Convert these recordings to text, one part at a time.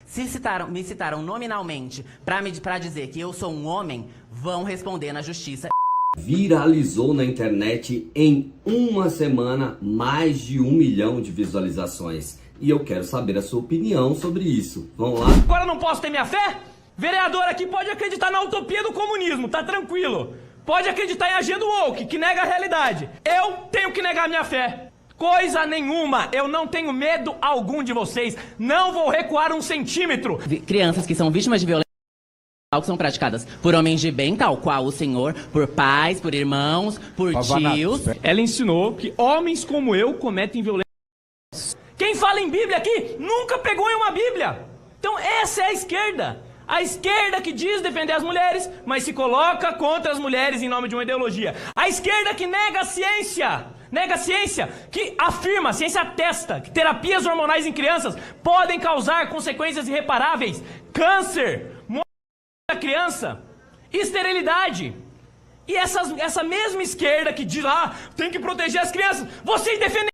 Se me citaram nominalmente pra dizer que eu sou um homem, vão responder na justiça. Viralizou na internet em uma semana mais de 1 milhão de visualizações. E eu quero saber a sua opinião sobre isso. Vamos lá? Agora não posso ter minha fé? Vereador aqui pode acreditar na utopia do comunismo, tá tranquilo. Pode acreditar em agenda woke, que nega a realidade. Eu tenho que negar minha fé. Coisa nenhuma, eu não tenho medo algum de vocês. Não vou recuar 1 centímetro. Crianças que são vítimas de violência que são praticadas por homens de bem, tal qual o senhor, por pais, por irmãos, por tios. Ela ensinou que homens como eu cometem violência. Quem fala em Bíblia aqui nunca pegou em uma Bíblia. Então essa é a esquerda. A esquerda que diz defender as mulheres, mas se coloca contra as mulheres em nome de uma ideologia. A esquerda que nega a ciência. Nega a ciência, que afirma, a ciência atesta, que terapias hormonais em crianças podem causar consequências irreparáveis. Câncer, morte da criança, esterilidade. E essa mesma esquerda que diz, tem que proteger as crianças, vocês defendem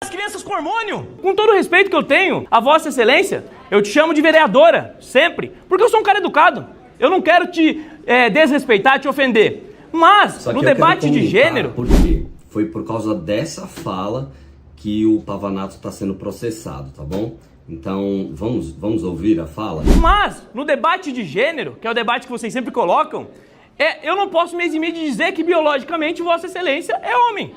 as crianças com hormônio? Com todo o respeito que eu tenho a Vossa Excelência, eu te chamo de vereadora, sempre, porque eu sou um cara educado. Eu não quero te desrespeitar, te ofender. Mas, no debate de gênero... Por quê? Foi por causa dessa fala que o Pavanato está sendo processado, tá bom? Então, vamos ouvir a fala? Mas, no debate de gênero, que é o debate que vocês sempre colocam, eu não posso me eximir de dizer que biologicamente Vossa Excelência é homem.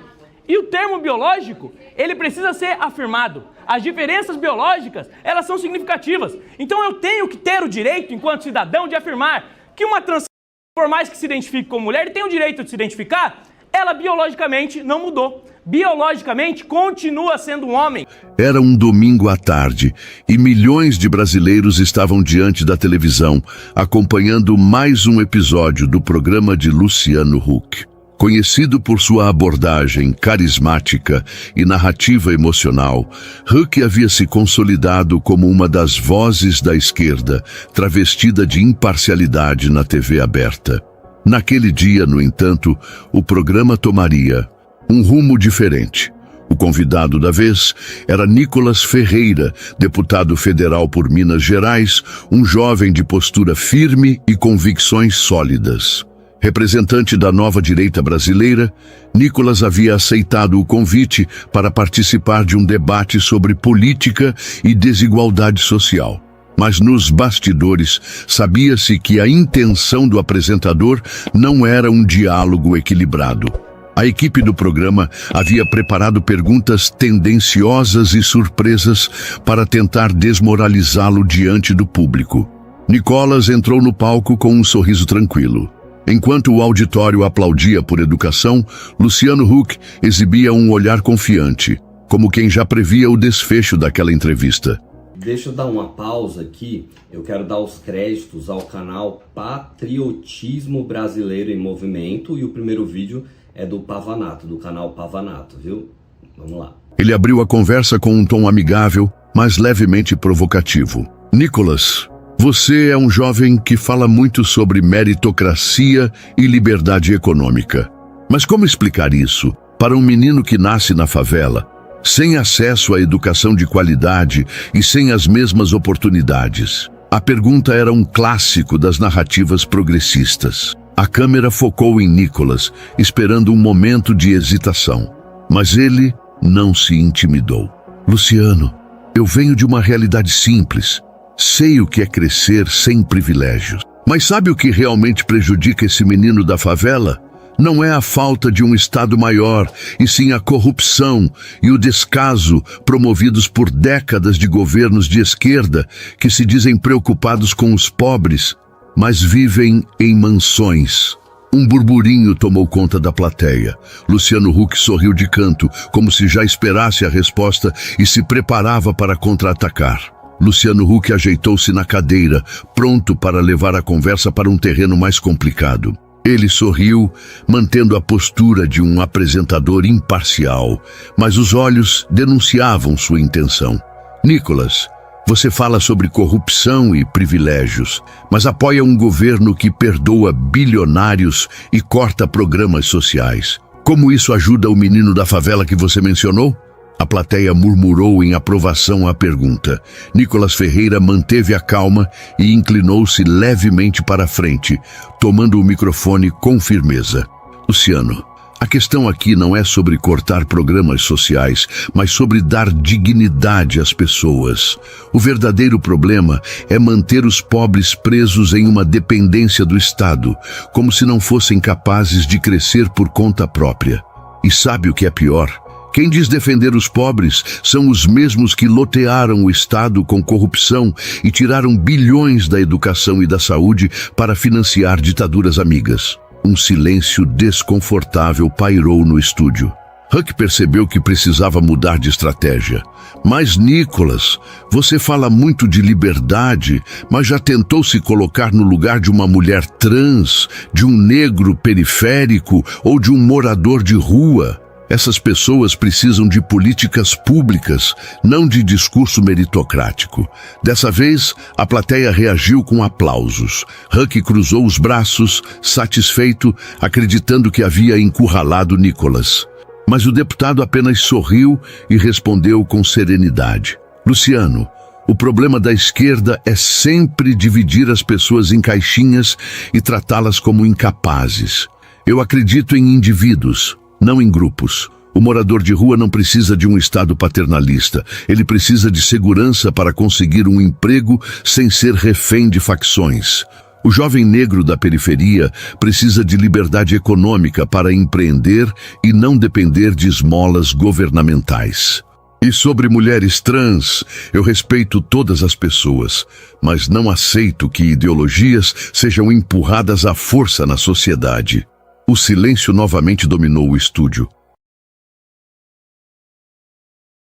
E o termo biológico, ele precisa ser afirmado. As diferenças biológicas, elas são significativas. Então eu tenho que ter o direito, enquanto cidadão, de afirmar que uma trans, por mais que se identifique como mulher, tem o direito de se identificar, ela biologicamente não mudou. Biologicamente continua sendo um homem. Era um domingo à tarde e milhões de brasileiros estavam diante da televisão, acompanhando mais um episódio do programa de Luciano Huck. Conhecido por sua abordagem carismática e narrativa emocional, Huck havia se consolidado como uma das vozes da esquerda, travestida de imparcialidade na TV aberta. Naquele dia, no entanto, o programa tomaria um rumo diferente. O convidado da vez era Nicolas Ferreira, deputado federal por Minas Gerais, um jovem de postura firme e convicções sólidas. Representante da nova direita brasileira, Nicolas havia aceitado o convite para participar de um debate sobre política e desigualdade social. Mas nos bastidores, sabia-se que a intenção do apresentador não era um diálogo equilibrado. A equipe do programa havia preparado perguntas tendenciosas e surpresas para tentar desmoralizá-lo diante do público. Nicolas entrou no palco com um sorriso tranquilo. Enquanto o auditório aplaudia por educação, Luciano Huck exibia um olhar confiante, como quem já previa o desfecho daquela entrevista. Deixa eu dar uma pausa aqui. Eu quero dar os créditos ao canal Patriotismo Brasileiro em Movimento, e o primeiro vídeo é do Pavanato, do canal Pavanato, viu? Vamos lá. Ele abriu a conversa com um tom amigável, mas levemente provocativo. Nicolas, você é um jovem que fala muito sobre meritocracia e liberdade econômica. Mas como explicar isso para um menino que nasce na favela, sem acesso à educação de qualidade e sem as mesmas oportunidades? A pergunta era um clássico das narrativas progressistas. A câmera focou em Nicolas, esperando um momento de hesitação. Mas ele não se intimidou. Luciano, eu venho de uma realidade simples. Sei o que é crescer sem privilégios. Mas sabe o que realmente prejudica esse menino da favela? Não é a falta de um Estado maior, e sim a corrupção e o descaso promovidos por décadas de governos de esquerda que se dizem preocupados com os pobres, mas vivem em mansões. Um burburinho tomou conta da plateia. Luciano Huck sorriu de canto, como se já esperasse a resposta e se preparava para contra-atacar. Luciano Huck ajeitou-se na cadeira, pronto para levar a conversa para um terreno mais complicado. Ele sorriu, mantendo a postura de um apresentador imparcial, mas os olhos denunciavam sua intenção. Nicolas, você fala sobre corrupção e privilégios, mas apoia um governo que perdoa bilionários e corta programas sociais. Como isso ajuda o menino da favela que você mencionou? A plateia murmurou em aprovação à pergunta. Nicolas Ferreira manteve a calma e inclinou-se levemente para a frente, tomando o microfone com firmeza. Luciano, a questão aqui não é sobre cortar programas sociais, mas sobre dar dignidade às pessoas. O verdadeiro problema é manter os pobres presos em uma dependência do Estado, como se não fossem capazes de crescer por conta própria. E sabe o que é pior? Quem diz defender os pobres são os mesmos que lotearam o Estado com corrupção e tiraram bilhões da educação e da saúde para financiar ditaduras amigas. Um silêncio desconfortável pairou no estúdio. Huck percebeu que precisava mudar de estratégia. Mas, Nicolas, você fala muito de liberdade, mas já tentou se colocar no lugar de uma mulher trans, de um negro periférico ou de um morador de rua? Essas pessoas precisam de políticas públicas, não de discurso meritocrático. Dessa vez, a plateia reagiu com aplausos. Huck cruzou os braços, satisfeito, acreditando que havia encurralado Nicolas. Mas o deputado apenas sorriu e respondeu com serenidade. Luciano, o problema da esquerda é sempre dividir as pessoas em caixinhas e tratá-las como incapazes. Eu acredito em indivíduos, não em grupos. O morador de rua não precisa de um Estado paternalista. Ele precisa de segurança para conseguir um emprego sem ser refém de facções. O jovem negro da periferia precisa de liberdade econômica para empreender e não depender de esmolas governamentais. E sobre mulheres trans, eu respeito todas as pessoas, mas não aceito que ideologias sejam empurradas à força na sociedade. O silêncio novamente dominou o estúdio.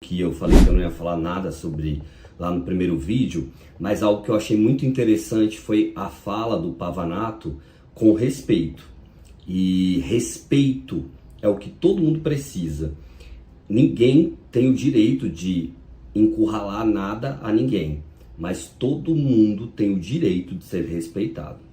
Que eu falei que eu não ia falar nada sobre lá no primeiro vídeo, mas algo que eu achei muito interessante foi a fala do Pavanato com respeito. E respeito é o que todo mundo precisa. Ninguém tem o direito de encurralar nada a ninguém, mas todo mundo tem o direito de ser respeitado.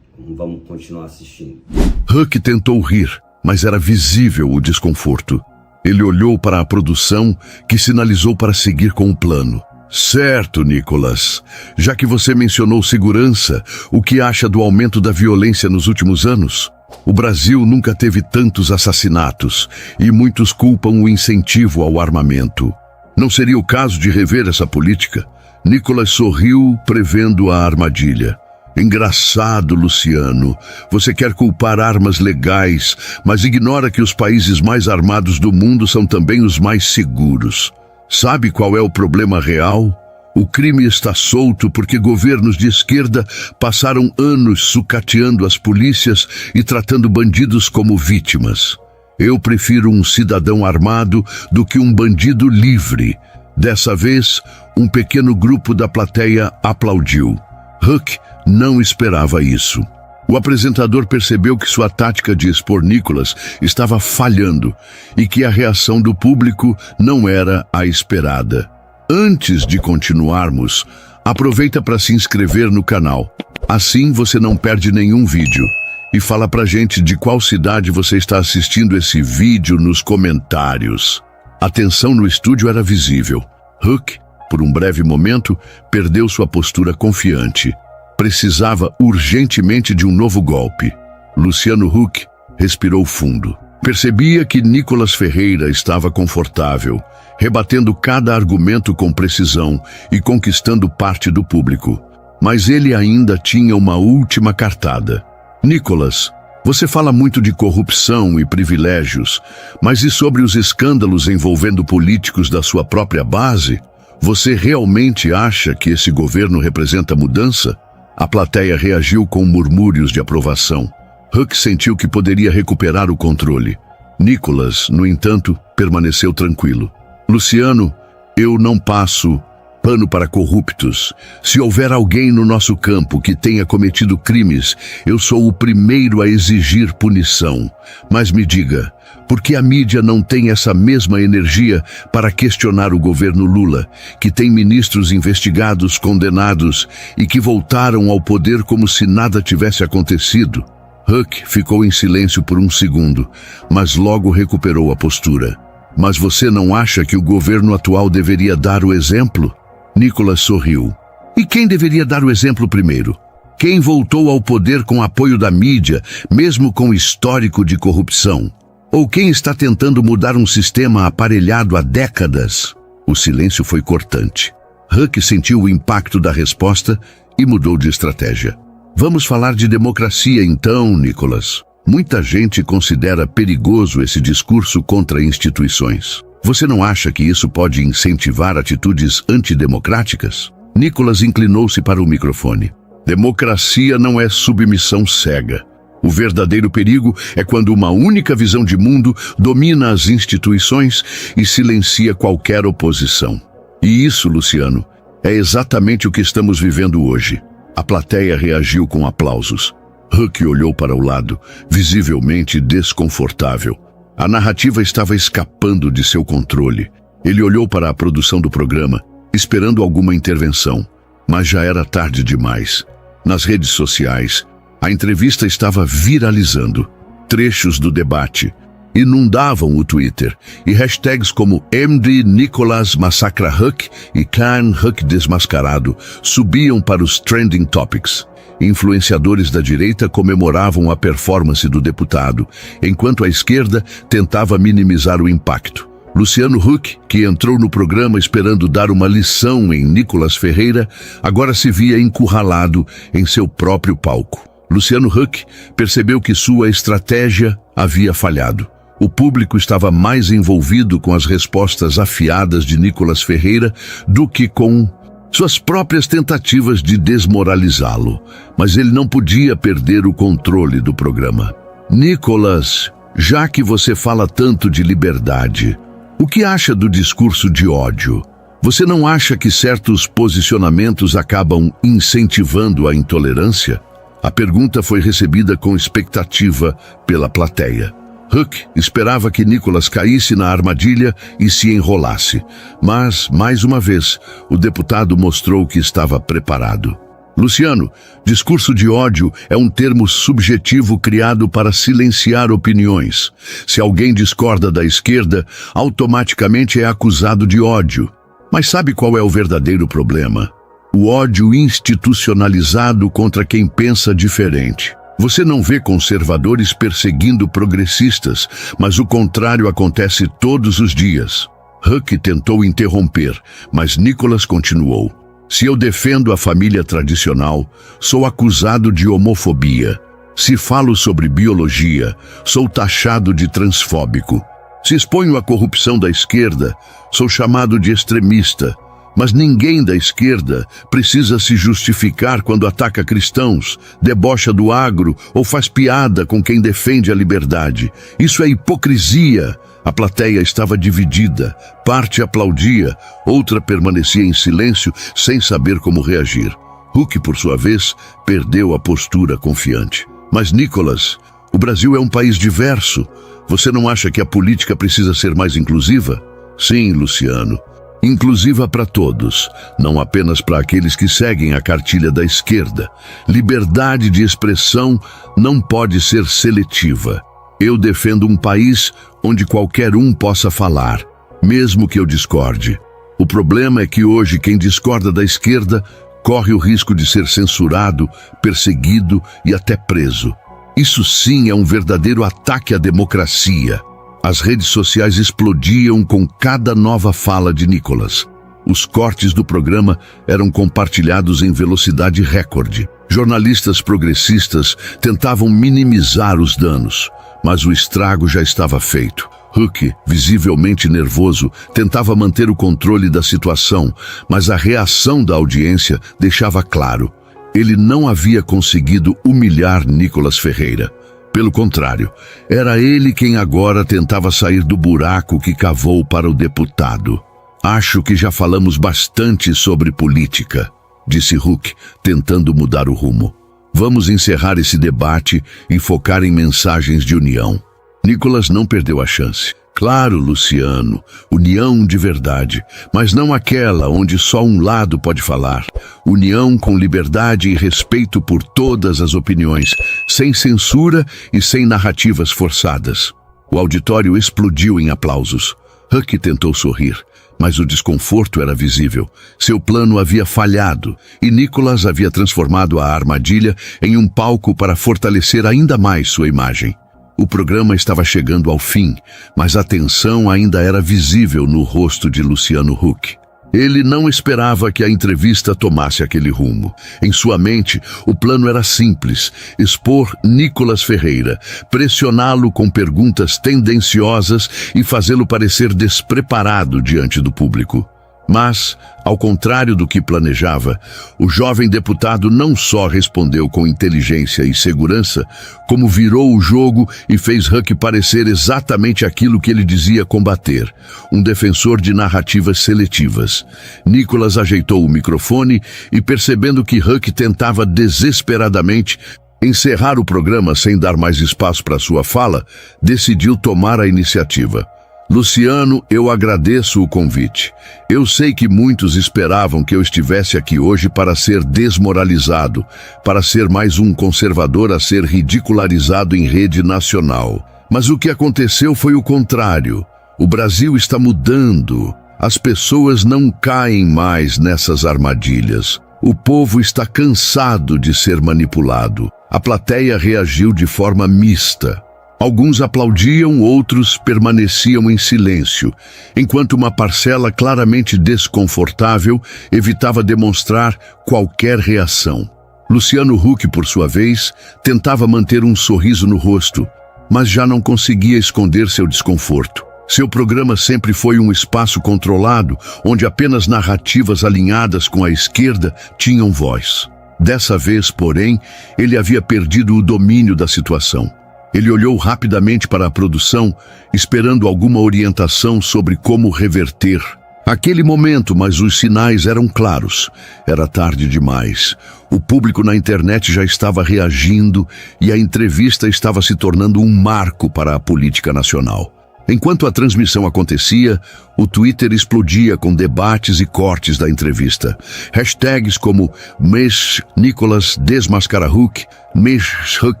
Vamos continuar assistindo. Huck tentou rir, mas era visível o desconforto. Ele olhou para a produção, que sinalizou para seguir com o plano. Certo, Nicolas. Já que você mencionou segurança, o que acha do aumento da violência nos últimos anos? O Brasil nunca teve tantos assassinatos, e muitos culpam o incentivo ao armamento. Não seria o caso de rever essa política? Nicolas sorriu, prevendo a armadilha. Engraçado, Luciano. Você quer culpar armas legais, mas ignora que os países mais armados do mundo são também os mais seguros. Sabe qual é o problema real? O crime está solto porque governos de esquerda passaram anos sucateando as polícias e tratando bandidos como vítimas. Eu prefiro um cidadão armado do que um bandido livre. Dessa vez, um pequeno grupo da plateia aplaudiu. Huck não esperava isso. O apresentador percebeu que sua tática de expor Nicolas estava falhando e que a reação do público não era a esperada. Antes de continuarmos, aproveita para se inscrever no canal. Assim você não perde nenhum vídeo. E fala pra gente de qual cidade você está assistindo esse vídeo nos comentários. A tensão no estúdio era visível. Huck, por um breve momento, perdeu sua postura confiante. Precisava urgentemente de um novo golpe. Luciano Huck respirou fundo. Percebia que Nicolas Ferreira estava confortável, rebatendo cada argumento com precisão e conquistando parte do público. Mas ele ainda tinha uma última cartada. Nicolas, você fala muito de corrupção e privilégios, mas e sobre os escândalos envolvendo políticos da sua própria base? Você realmente acha que esse governo representa mudança? A plateia reagiu com murmúrios de aprovação. Huck sentiu que poderia recuperar o controle. Nicolas, no entanto, permaneceu tranquilo. Luciano, eu não passo pano para corruptos. Se houver alguém no nosso campo que tenha cometido crimes, eu sou o primeiro a exigir punição. Mas me diga, por que a mídia não tem essa mesma energia para questionar o governo Lula, que tem ministros investigados, condenados e que voltaram ao poder como se nada tivesse acontecido? Huck ficou em silêncio por um segundo, mas logo recuperou a postura. Mas você não acha que o governo atual deveria dar o exemplo? Nicolas sorriu. E quem deveria dar o exemplo primeiro? Quem voltou ao poder com apoio da mídia, mesmo com histórico de corrupção? Ou quem está tentando mudar um sistema aparelhado há décadas? O silêncio foi cortante. Huck sentiu o impacto da resposta e mudou de estratégia. Vamos falar de democracia então, Nicolas. Muita gente considera perigoso esse discurso contra instituições. Você não acha que isso pode incentivar atitudes antidemocráticas? Nicolas inclinou-se para o microfone. Democracia não é submissão cega. O verdadeiro perigo é quando uma única visão de mundo domina as instituições e silencia qualquer oposição. E isso, Luciano, é exatamente o que estamos vivendo hoje. A plateia reagiu com aplausos. Huck olhou para o lado, visivelmente desconfortável. A narrativa estava escapando de seu controle. Ele olhou para a produção do programa, esperando alguma intervenção, mas já era tarde demais. Nas redes sociais, a entrevista estava viralizando. Trechos do debate inundavam o Twitter, e hashtags como MD Nicolas Massacra Huck e Clan Huck Desmascarado subiam para os trending topics. Influenciadores da direita comemoravam a performance do deputado, enquanto a esquerda tentava minimizar o impacto. Luciano Huck, que entrou no programa esperando dar uma lição em Nicolas Ferreira, agora se via encurralado em seu próprio palco. Luciano Huck percebeu que sua estratégia havia falhado. O público estava mais envolvido com as respostas afiadas de Nicolas Ferreira do que com suas próprias tentativas de desmoralizá-lo. Mas ele não podia perder o controle do programa. Nicolas, já que você fala tanto de liberdade, o que acha do discurso de ódio? Você não acha que certos posicionamentos acabam incentivando a intolerância? A pergunta foi recebida com expectativa pela plateia. Huck esperava que Nicolas caísse na armadilha e se enrolasse, mas, mais uma vez, o deputado mostrou que estava preparado. Luciano, discurso de ódio é um termo subjetivo criado para silenciar opiniões. Se alguém discorda da esquerda, automaticamente é acusado de ódio. Mas sabe qual é o verdadeiro problema? O ódio institucionalizado contra quem pensa diferente. Você não vê conservadores perseguindo progressistas, mas o contrário acontece todos os dias. Huck tentou interromper, mas Nicolas continuou. Se eu defendo a família tradicional, sou acusado de homofobia. Se falo sobre biologia, sou taxado de transfóbico. Se exponho a corrupção da esquerda, sou chamado de extremista. Mas ninguém da esquerda precisa se justificar quando ataca cristãos, debocha do agro ou faz piada com quem defende a liberdade. Isso é hipocrisia. A plateia estava dividida. Parte aplaudia, outra permanecia em silêncio, sem saber como reagir. Huck, por sua vez, perdeu a postura confiante. Mas, Nicolas, o Brasil é um país diverso. Você não acha que a política precisa ser mais inclusiva? Sim, Luciano. Inclusiva para todos, não apenas para aqueles que seguem a cartilha da esquerda. Liberdade de expressão não pode ser seletiva. Eu defendo um país onde qualquer um possa falar, mesmo que eu discorde. O problema é que hoje quem discorda da esquerda corre o risco de ser censurado, perseguido e até preso. Isso sim é um verdadeiro ataque à democracia. As redes sociais explodiam com cada nova fala de Nicolas. Os cortes do programa eram compartilhados em velocidade recorde. Jornalistas progressistas tentavam minimizar os danos, mas o estrago já estava feito. Huck, visivelmente nervoso, tentava manter o controle da situação, mas a reação da audiência deixava claro: ele não havia conseguido humilhar Nicolas Ferreira. Pelo contrário, era ele quem agora tentava sair do buraco que cavou para o deputado. Acho que já falamos bastante sobre política, disse Huck, tentando mudar o rumo. Vamos encerrar esse debate e focar em mensagens de união. Nicolas não perdeu a chance. Claro, Luciano, união de verdade, mas não aquela onde só um lado pode falar. União com liberdade e respeito por todas as opiniões, sem censura e sem narrativas forçadas. O auditório explodiu em aplausos. Huck tentou sorrir, mas o desconforto era visível. Seu plano havia falhado e Nicholas havia transformado a armadilha em um palco para fortalecer ainda mais sua imagem. O programa estava chegando ao fim, mas a tensão ainda era visível no rosto de Luciano Huck. Ele não esperava que a entrevista tomasse aquele rumo. Em sua mente, o plano era simples: expor Nicholas Ferreira, pressioná-lo com perguntas tendenciosas e fazê-lo parecer despreparado diante do público. Mas, ao contrário do que planejava, o jovem deputado não só respondeu com inteligência e segurança, como virou o jogo e fez Huck parecer exatamente aquilo que ele dizia combater: um defensor de narrativas seletivas. Nicholas ajeitou o microfone e, percebendo que Huck tentava desesperadamente encerrar o programa sem dar mais espaço para sua fala, decidiu tomar a iniciativa. Luciano, eu agradeço o convite. Eu sei que muitos esperavam que eu estivesse aqui hoje para ser desmoralizado, para ser mais um conservador a ser ridicularizado em rede nacional. Mas o que aconteceu foi o contrário. O Brasil está mudando. As pessoas não caem mais nessas armadilhas. O povo está cansado de ser manipulado. A plateia reagiu de forma mista. Alguns aplaudiam, outros permaneciam em silêncio, enquanto uma parcela claramente desconfortável evitava demonstrar qualquer reação. Luciano Huck, por sua vez, tentava manter um sorriso no rosto, mas já não conseguia esconder seu desconforto. Seu programa sempre foi um espaço controlado, onde apenas narrativas alinhadas com a esquerda tinham voz. Dessa vez, porém, ele havia perdido o domínio da situação. Ele olhou rapidamente para a produção, esperando alguma orientação sobre como reverter aquele momento, mas os sinais eram claros. Era tarde demais. O público na internet já estava reagindo e a entrevista estava se tornando um marco para a política nacional. Enquanto a transmissão acontecia, o Twitter explodia com debates e cortes da entrevista. Hashtags como Mês Nicholas desmascara Huck, Mês Huck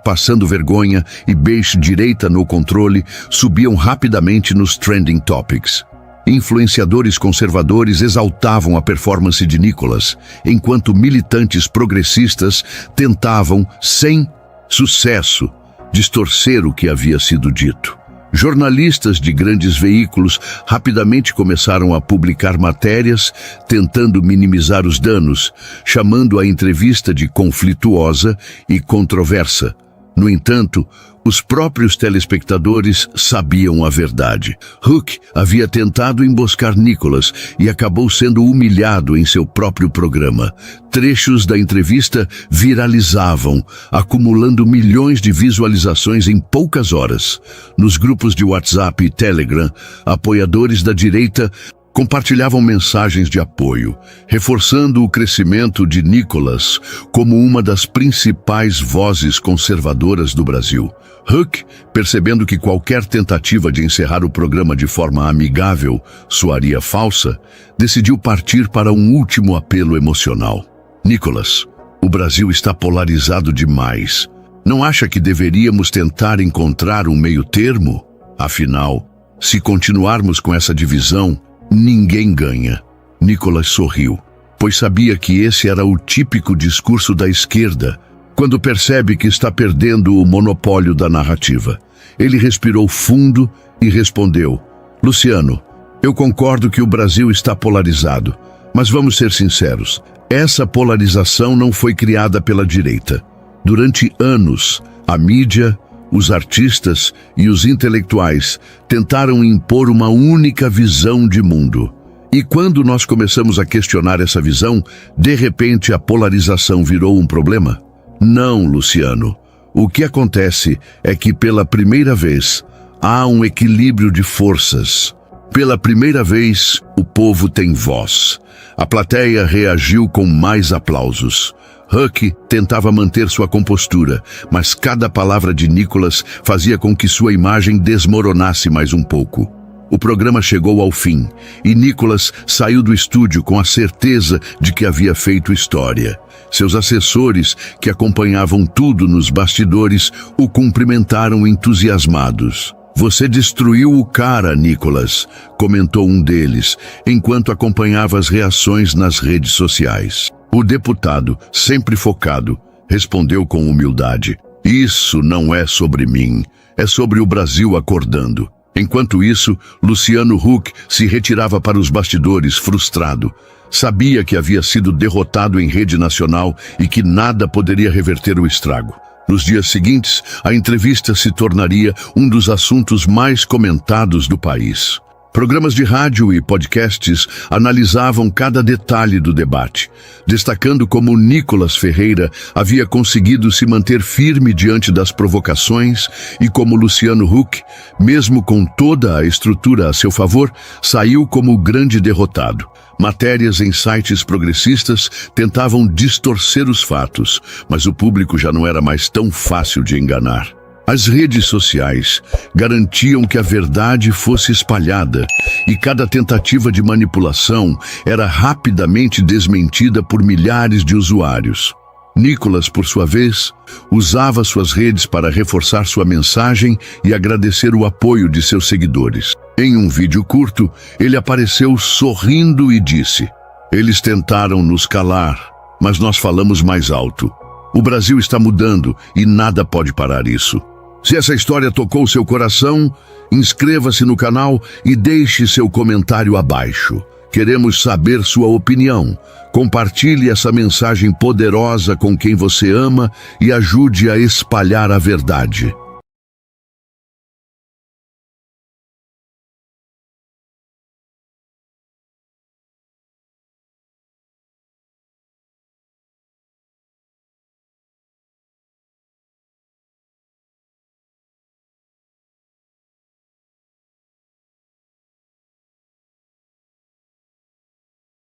passando vergonha e Beijo direita no controle subiam rapidamente nos trending topics. Influenciadores conservadores exaltavam a performance de Nicholas, enquanto militantes progressistas tentavam, sem sucesso, distorcer o que havia sido dito. Jornalistas de grandes veículos rapidamente começaram a publicar matérias tentando minimizar os danos, chamando a entrevista de conflituosa e controversa. No entanto, os próprios telespectadores sabiam a verdade. Huck havia tentado emboscar Nicholas e acabou sendo humilhado em seu próprio programa. Trechos da entrevista viralizavam, acumulando milhões de visualizações em poucas horas. Nos grupos de WhatsApp e Telegram, apoiadores da direita compartilhavam mensagens de apoio, reforçando o crescimento de Nicholas como uma das principais vozes conservadoras do Brasil. Huck, percebendo que qualquer tentativa de encerrar o programa de forma amigável soaria falsa, decidiu partir para um último apelo emocional. Nicholas, o Brasil está polarizado demais. Não acha que deveríamos tentar encontrar um meio termo? Afinal, se continuarmos com essa divisão, ninguém ganha. Nicholas sorriu, pois sabia que esse era o típico discurso da esquerda, quando percebe que está perdendo o monopólio da narrativa. Ele respirou fundo e respondeu: Luciano, eu concordo que o Brasil está polarizado, mas vamos ser sinceros, essa polarização não foi criada pela direita. Durante anos, a mídia, os artistas e os intelectuais tentaram impor uma única visão de mundo. E quando nós começamos a questionar essa visão, de repente a polarização virou um problema? Não, Luciano. O que acontece é que pela primeira vez há um equilíbrio de forças. Pela primeira vez, o povo tem voz. A plateia reagiu com mais aplausos. Huck tentava manter sua compostura, mas cada palavra de Nicholas fazia com que sua imagem desmoronasse mais um pouco. O programa chegou ao fim, e Nicholas saiu do estúdio com a certeza de que havia feito história. Seus assessores, que acompanhavam tudo nos bastidores, o cumprimentaram entusiasmados. Você destruiu o cara, Nicolas, comentou um deles, enquanto acompanhava as reações nas redes sociais. O deputado, sempre focado, respondeu com humildade: isso não é sobre mim, é sobre o Brasil acordando. Enquanto isso, Luciano Huck se retirava para os bastidores, frustrado. Sabia que havia sido derrotado em rede nacional e que nada poderia reverter o estrago. Nos dias seguintes, a entrevista se tornaria um dos assuntos mais comentados do país. Programas de rádio e podcasts analisavam cada detalhe do debate, destacando como Nicolas Ferreira havia conseguido se manter firme diante das provocações e como Luciano Huck, mesmo com toda a estrutura a seu favor, saiu como o grande derrotado. Matérias em sites progressistas tentavam distorcer os fatos, mas o público já não era mais tão fácil de enganar. As redes sociais garantiam que a verdade fosse espalhada e cada tentativa de manipulação era rapidamente desmentida por milhares de usuários. Nicolas, por sua vez, usava suas redes para reforçar sua mensagem e agradecer o apoio de seus seguidores. Em um vídeo curto, ele apareceu sorrindo e disse: eles tentaram nos calar, mas nós falamos mais alto. O Brasil está mudando e nada pode parar isso. Se essa história tocou seu coração, inscreva-se no canal e deixe seu comentário abaixo. Queremos saber sua opinião. Compartilhe essa mensagem poderosa com quem você ama e ajude a espalhar a verdade.